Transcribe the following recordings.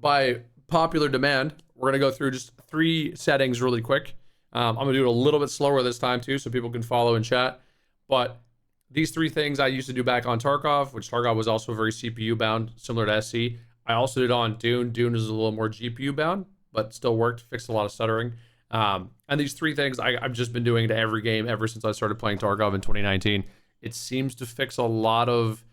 by popular demand, we're going to go through just 3 settings really quick. I'm going to do it a little bit slower this time too, so people can follow in chat. But these 3 things I used to do back on Tarkov, which Tarkov was also very CPU bound, similar to SC. I also did on Dune. Dune is a little more GPU bound, but still worked, fixed a lot of stuttering. And these 3 things I've just been doing to every game ever since I started playing Tarkov in 2019. It seems to fix a lot of,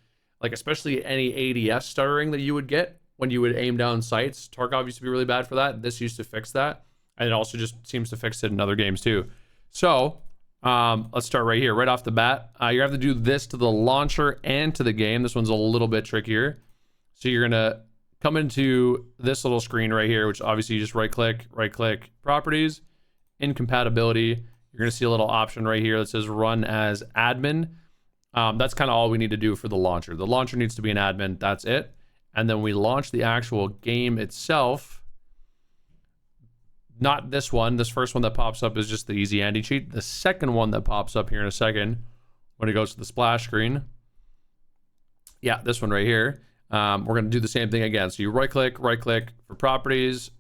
like, especially any ADS stuttering that you would get when you would aim down sights. Tarkov used to be really bad for that. This used to fix that. And it also just seems to fix it in other games too. So let's start right here, right off the bat. You have to do this to the launcher and to the game. This one's a little bit trickier. So you're gonna come into this little screen right here, which obviously you just right click, properties, incompatibility. You're gonna see a little option right here that says run as admin. That's kind of all we need to do for the launcher. The launcher needs to be an admin, that's it. And then we launch the actual game itself. Not this one. This first one that pops up is just the easy anti-cheat. The second one that pops up here in a second, when it goes to the splash screen, yeah, this one right here, we're going to do the same thing again. So you right click for properties,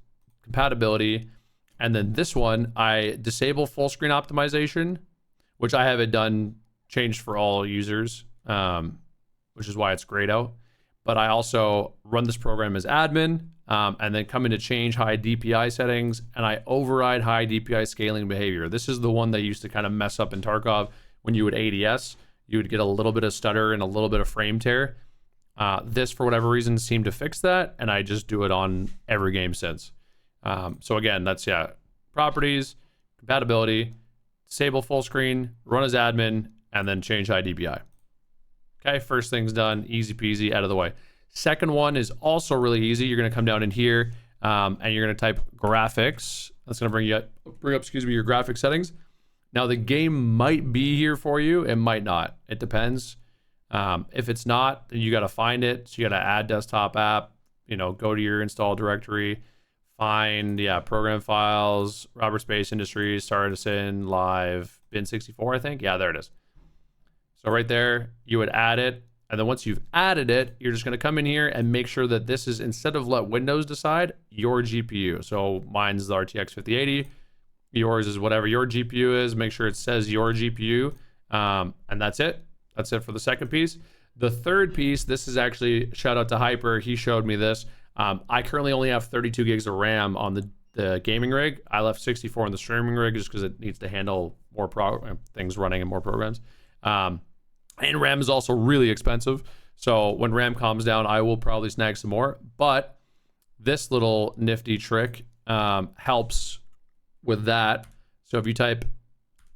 compatibility, and then this one, I disable full screen optimization, which I have it done, changed for all users, which is why it's grayed out. But I also run this program as admin, and then come into change high DPI settings, and I override high DPI scaling behavior. This is the one that used to kind of mess up in Tarkov when you would ADS. You would get a little bit of stutter and a little bit of frame tear. This, for whatever reason, seemed to fix that, and I just do it on every game since. So again, that's, yeah, properties, compatibility, disable full screen, run as admin, and then change high DPI. Okay, first thing's done, easy peasy, out of the way. Second one is also really easy. You're going to come down in here, and you're going to type graphics. That's going to bring up, your graphic settings. Now the game might be here for you, it might not. It depends. If it's not, then you got to find it. So you got to add desktop app. Go to your install directory, find program files, Robert Space Industries, Artisan, Live, Bin64. I think. Yeah, there it is. So right there, you would add it. And then once you've added it, you're just going to come in here and make sure that this is, instead of let Windows decide, your GPU. So mine's the RTX 5080. Yours is whatever your GPU is. Make sure it says your GPU. And that's it. That's it for the second piece. The third piece, this is actually, shout out to Hyper. He showed me this. I currently only have 32 gigs of RAM on the gaming rig. I left 64 on the streaming rig just because it needs to handle more things running and more programs. And RAM is also really expensive. So when RAM calms down, I will probably snag some more. But this little nifty trick helps with that. So if you type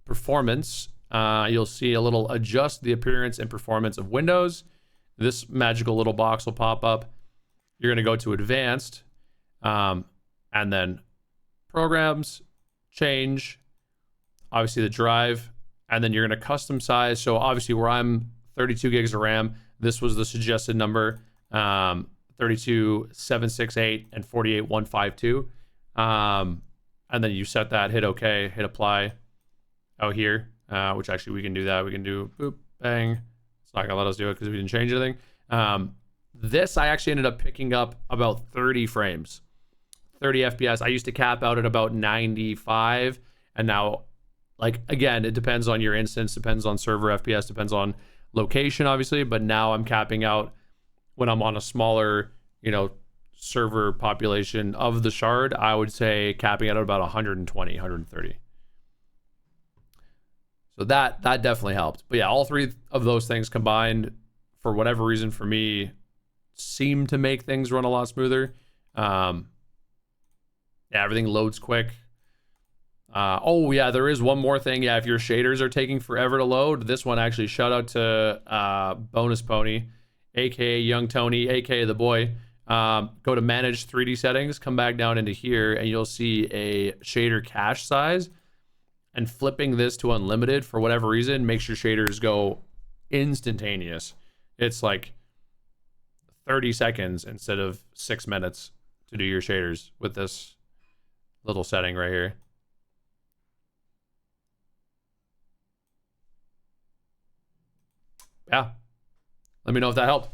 performance, you'll see a little adjust the appearance and performance of Windows. This magical little box will pop up. You're going to go to advanced, and then programs, change, obviously the drive, and then you're going to custom size. So obviously where I'm 32 gigs of RAM, this was the suggested number, 32,768 and 48,152. And then you set that, hit OK, hit apply out here, which actually we can do that. We can do boop, bang. It's not going to let us do it because we didn't change anything. This I actually ended up picking up about 30 frames, 30 FPS. I used to cap out at about 95, and now, like, again, it depends on your instance, depends on server FPS, depends on location, obviously, but now I'm capping out when I'm on a smaller, server population of the shard. I would say capping out at about 120, 130. So that definitely helped. But yeah, all 3 of those things combined, for whatever reason, for me, seem to make things run a lot smoother. Yeah, everything loads quick. Oh yeah, there is one more thing. Yeah, if your shaders are taking forever to load, this one actually, shout out to Bonus Pony, aka Young Tony, aka the boy. Go to manage 3D settings, come back down into here, and you'll see a shader cache size. And flipping this to unlimited for whatever reason makes your shaders go instantaneous. It's like 30 seconds instead of 6 minutes to do your shaders with this little setting right here. Yeah, let me know if that helped.